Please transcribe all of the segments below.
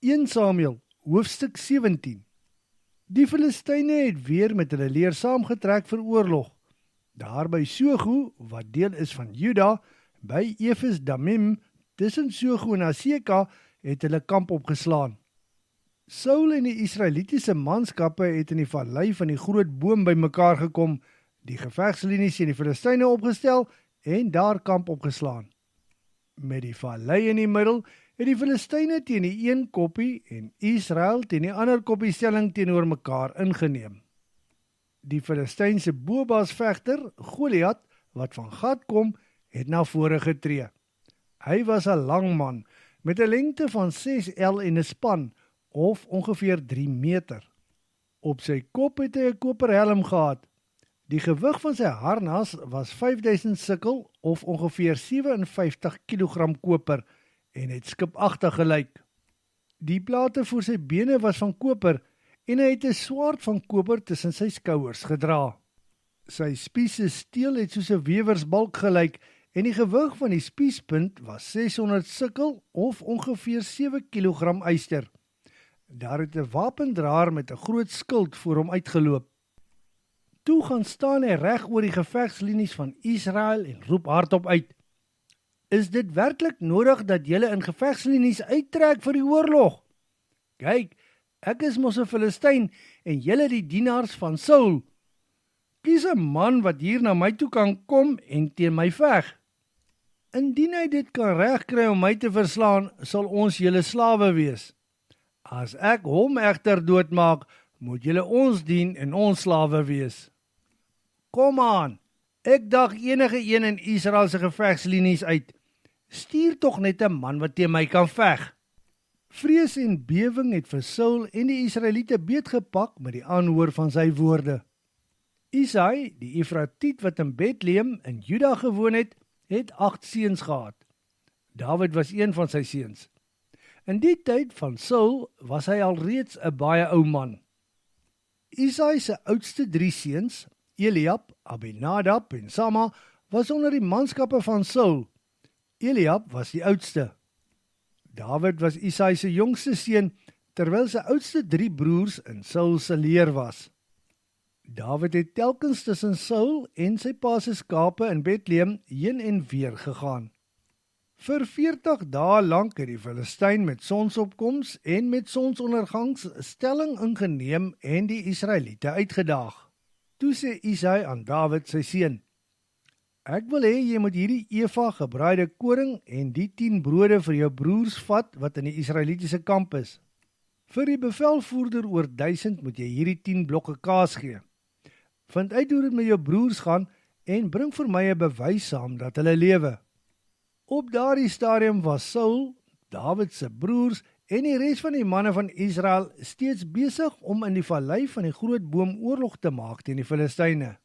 1 Samuel, hoofstuk 17. Die Filistyne het weer met hulle leer saamgetrek vir oorlog. Daar by Sogo, wat deel is van Juda, by Efes Damim, tussen Sogo en Aseka, het hulle kamp opgeslaan. Saul en die Israelitiese manskappe het in die vallei van die groot boom bymekaar gekom, die gevegslinies teen die Filistyne opgestel en daar kamp opgeslaan. Met die vallei in die middel het die Filistyne teen die een koppie en Israel teen die ander koppie stelling teenoor mekaar ingeneem. Die Filistynse boobasvegter, Goliat, wat van Gat kom, het na vore getree. Hy was 'n lang man, met 'n lengte van 6 L en 'n span, of ongeveer 3 meter. Op sy kop het hy 'n koperhelm gehad. Die gewig van sy harnas was 5000 sikkel, of ongeveer 57 kg koper, en het skipagtig gelyk. Die plate voor sy bene was van koper, en hy het 'n swaard van koper tussen sy skouers gedra. Sy spiese steel het soos 'n wewersbalk gelyk, en die gewig van die spiespunt was 600 sikkel, of ongeveer 7 kg yster. Daar het 'n wapendraer met 'n groot skild voor hom uitgeloop. Toe gaan staan hy reg oor die gevegslinies van Israel en roep hardop uit: "Is dit werklik nodig dat julle in gevegslinies uittrek vir die oorlog? Kyk, ek is mos 'n Filistyn en julle die dienaars van Saul. Kies 'n man wat hier na my toe kan kom en teen my veg. Indien hy dit kan regkry om my te verslaan, sal ons julle slawe wees. As ek hom egter doodmaak, moet julle ons dien en ons slawe wees. Kom aan, ek daag enige een in Israel se gevegslinies uit. Stuur tog net 'n man wat teen my kan veg." Vrees en bewing het vir Saul en die Israeliete beetgepak met die aanhoor van sy woorde. Isai, die Efratiet wat in Bethlehem in Juda gewoon het 8 seuns gehad. Dawid was een van sy seuns. In die tyd van Saul was hy alreeds 'n baie ou man. Isai se oudste 3 seuns, Eliab, Abinadab en Sama, was onder die manskappe van Saul. Eliab was die oudste. Dawid was Isai se jongste seun, terwyl sy oudste 3 broers in Saul se leer was. Dawid het telkens tussen Saul en sy pa se skape in Bethlehem heen en weer gegaan. Vir 40 dae lank het die Filistyn met sonsopkoms en met sonsondergangs stelling ingeneem en die Israeliete uitgedaag. Toe sê Isai aan Dawid sy seun: "Ek wil hê jy moet hierdie eva gebraaide koring en die 10 brode vir jou broers vat wat in die Israelitiese kamp is. Vir die bevelvoerder oor 1000 moet jy hierdie 10 blokke kaas gee. Vind uit hoe dit met jou broers gaan en bring vir my 'n bewys saam dat hulle lewe." Op daardie stadium was Saul, Dawid se broers en die res van die manne van Israel steeds besig om in die vallei van die groot boom oorlog te maak teen die Filistyne.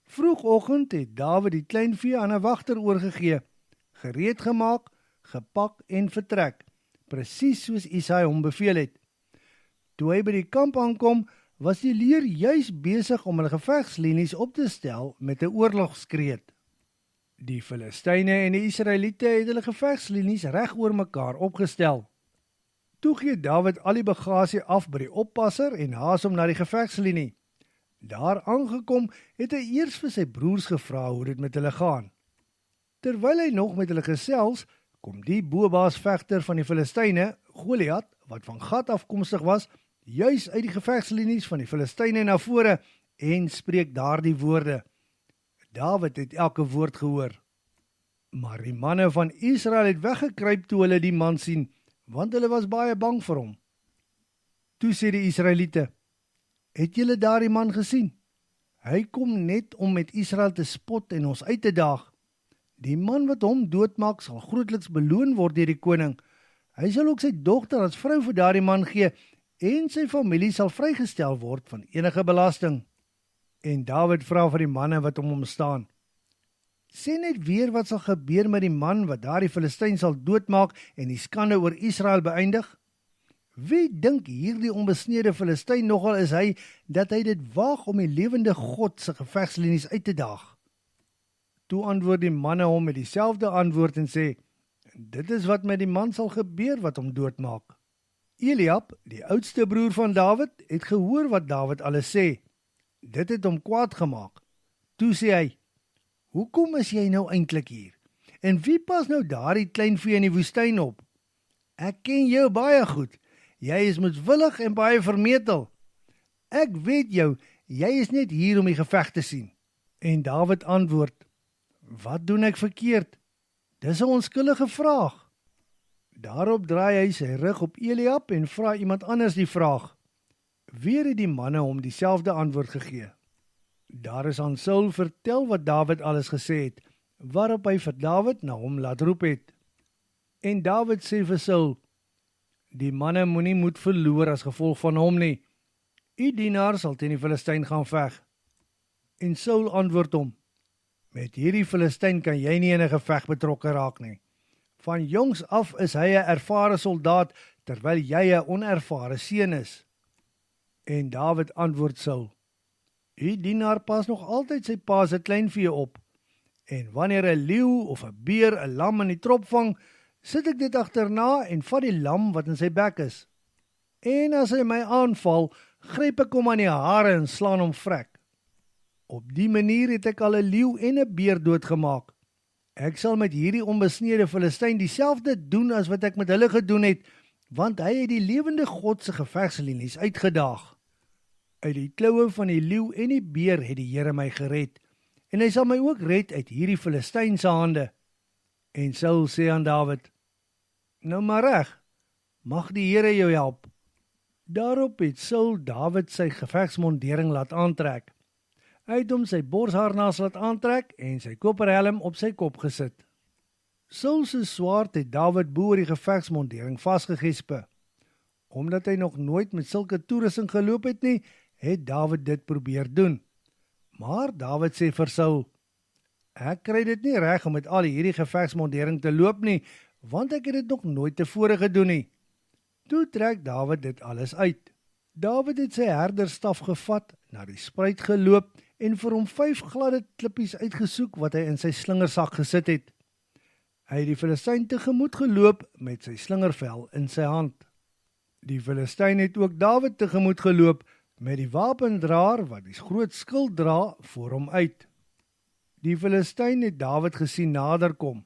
Vroegoggend het Dawid die kleinvee aan 'n wagter oorgegee, gereed gemaak, gepak en vertrek, presies soos Isai hom beveel het. Toe hy by die kamp aankom, was die leer juis besig om hulle gevegslinies op te stel met 'n oorlogskreet. Die Filistyne en die Israeliete het hulle gevegslinies reg oor mekaar opgestel. Toe gee Dawid al die bagasie af by die oppasser en haas hom na die gevegslinie. Daar aangekom het hy eers vir sy broers gevra hoe dit met hulle gaan. Terwyl hy nog met hulle gesels, kom die boobasvegter van die Filistyne, Goliat, wat van Gat afkomstig was, juis uit die gevegslinies van die Filistyne na vore en spreek daardie woorde. Dawid het elke woord gehoor. Maar die manne van Israel het weggekruip toe hulle die man sien, want hulle was baie bang vir hom. Toe sê die Israeliete: "Het julle daardie man gesien? Hy kom net om met Israel te spot en ons uit te daag. Die man wat hom doodmaak sal grootliks beloon word deur die koning. Hy sal ook sy dogter as vrou vir daardie man gee en sy familie sal vrygestel word van enige belasting." En Dawid vra vir die manne wat hom omstaan: "Sê net weer wat sal gebeur met die man wat daardie Filistyn sal doodmaak en die skande oor Israel beëindig? Wie dink hierdie onbesnede Filistyn nogal is hy, dat hy dit waag om die lewende God se gevegslinies uit te daag?" Toe antwoord die manne hom met dieselfde antwoord en sê: "Dit is wat met die man sal gebeur wat hom doodmaak." Eliab, die oudste broer van Dawid, het gehoor wat Dawid alles sê. Dit het hom kwaad gemaak. Toe sê hy, hoekom is jy nou eintlik hier? En wie pas nou daardie klein vee in die woestyn op? Ek ken jou baie goed. Jy is moedwillig en baie vermetel. Ek weet jou, jy is net hier om die geveg te sien. En Dawid antwoord, wat doen ek verkeerd? Dis 'n onskuldige vraag. Daarop draai hy sy rug op Eliab en vra iemand anders die vraag. Weer het die manne hom dieselfde antwoord gegee. Daar is aan Saul vertel wat Dawid alles gesê het, waarop hy vir Dawid na hom laat roep het. En Dawid sê vir Saul, die manne moenie moed verloor as gevolg van hom nie. U dienaar sal teen die Filistyn gaan veg. En Saul antwoord hom, met hierdie Filistyn kan jy nie in 'n geveg betrokke raak nie. Van jongs af is hy 'n ervare soldaat, terwyl jy 'n onervare seun is. En Dawid antwoord Saul, u dienaar pas nog altyd sy pa se kleinvee op. En wanneer 'n leeu of 'n beer 'n lam in die trop vang, sit ek dit agterna en vat die lam wat in sy bek is. En as hy my aanval, gryp ek hom aan die hare en slaan hom vrek. Op die manier het ek al 'n leeu en 'n beer doodgemaak. Ek sal met hierdie onbesnede Filistyn dieselfde doen as wat ek met hulle gedoen het, want hy het die lewende God se gevegslinies uitgedaag. Uit die kloue van die leeu en die beer het die Here my gered, en hy sal my ook red uit hierdie Filistyn se hande. En Saul sê aan Dawid, nou maar reg, mag die Here jou help. Daarop het Saul Dawid sy gevegsmondering laat aantrek. Hy het hom sy borsharnas laat aantrek en sy koperhelm op sy kop gesit. Saul se swaard het Dawid bo oor die gevegsmondering vasgegespe. Omdat hy nog nooit met sulke toerusting geloop het nie, het Dawid dit probeer doen. Maar Dawid sê vir Saul, ek kry dit nie reg om met al hierdie gevegsmondering te loop nie, want ek het dit nog nooit tevore gedoen nie. Toe trek Dawid dit alles uit. Dawid het sy herderstaf gevat, na die spruit geloop en vir hom 5 gladde klippies uitgesoek wat hy in sy slingersak gesit het. Hy het die Filistyn tegemoet geloop met sy slingervel in sy hand. Die Filistyn het ook Dawid tegemoet geloop met die wapendraer wat die groot skild dra voor hom uit. Die Filistyn het Dawid gesien naderkom.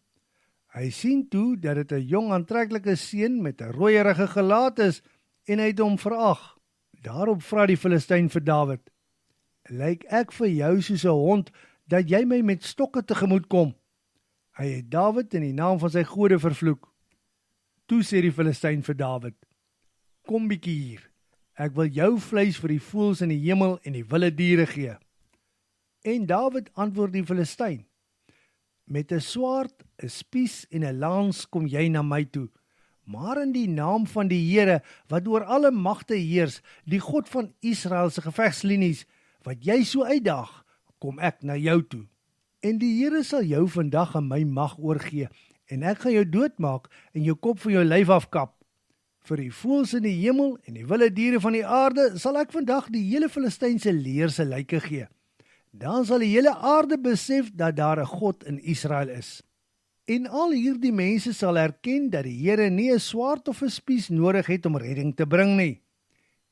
Hy sien toe dat dit 'n jong aantreklike seun met 'n rooierige gelaat is en hy het hom verag. Daarop vra die Filistyn vir Dawid, lyk ek vir jou soos 'n hond dat jy my met stokke tegemoet kom? Hy het Dawid in die naam van sy gode vervloek. Toe sê die Filistyn vir Dawid, kom bietjie hier, ek wil jou vleis vir die voëls in die hemel en die wilde diere gee. En Dawid antwoord die Filistyn, met 'n swaard, 'n spies en 'n lans kom jy na my toe, maar in die naam van die Here, wat oor alle magte heers, die God van Israel se gevegslinies, wat jy so uitdaag, kom ek na jou toe. En die Here sal jou vandag aan my mag oorgee, en ek gaan jou doodmaak en jou kop van jou lyf afkap. Vir die voëls in die hemel en die wilde diere van die aarde sal ek vandag die hele Filistynse leer se lyke gee. Dan sal die hele aarde besef dat daar 'n God in Israel is. En al hierdie mense sal erken dat die Here nie 'n swaard of 'n spies nodig het om redding te bring nie.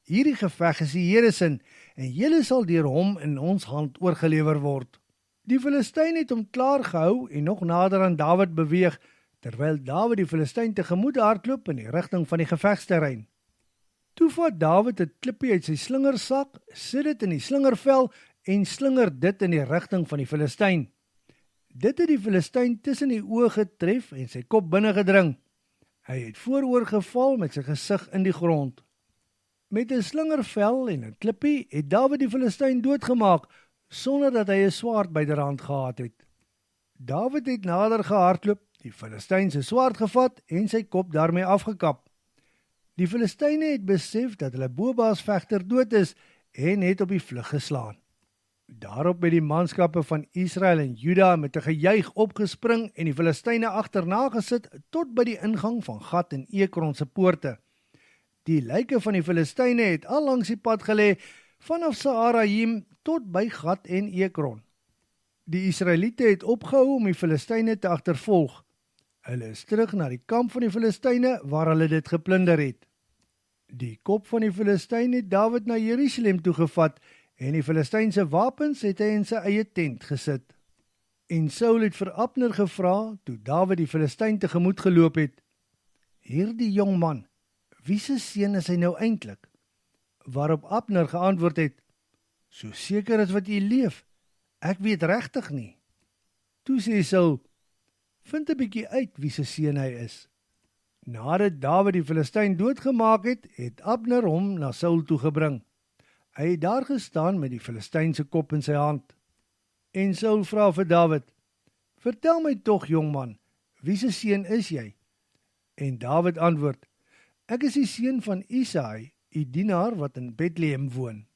Hierdie geveg is die Here se en julle sal deur hom in ons hand oorgelewer word. Die Filistyn het hom klaar gehou en nog nader aan Dawid beweeg, terwyl Dawid die Filistyn tegemoet hardloop in die rigting van die gevegsterrein. Toe vat Dawid 'n klippie uit sy slingersak, sit dit in die slingervel en slinger dit in die rigting van die Filistyn. Dit het die Filistyn tussen die oë getref en sy kop binne gedring. Hy het vooroor geval met sy gesig in die grond. Met 'n slingervel en 'n klippie het Dawid die Filistyn doodgemaak, sonder dat hy 'n swaard byderhand gehad het. Dawid het nader gehardloop, die Filistyn se swaard gevat en sy kop daarmee afgekap. Die Filistyne het besef dat hulle boebaasvegter dood is en het op die vlug geslaan. Daarop het die manskappe van Israel en Juda met 'n gejuig opgespring en die Filistyne agterna gesit tot by die ingang van Gat en Ekron se poorte. Die lyke van die Filistyne het al langs die pad gelê vanaf Saaraim tot by Gat en Ekron. Die Israeliete het opgehou om die Filistyne te agtervolg. Hulle is terug na die kamp van die Filistyne waar hulle dit geplunder het. Die kop van die Filistyn het Dawid na Jerusalem toegevat en die Filistynse wapens het hy in sy eie tent gesit. En Saul het vir Abner gevra toe Dawid die Filistyn tegemoet geloop het: "Hierdie jong man, wie se seun is hy nou eintlik?" Waarop Abner geantwoord het: "So seker as wat jy leef, ek weet regtig nie." Toe sê Saul: "Vind 'n bietjie uit wie se seun hy is." Nadat Dawid die Filistyn doodgemaak het, het Abner hom na Saul toe gebring. Hy het daar gestaan met die Filistynse kop in sy hand. En Saul vra vir Dawid: "Vertel my tog, jongman, wie se seun is jy?" En Dawid antwoord: "Ek is die seun van Isaai, u dienaar wat in Bethlehem woon."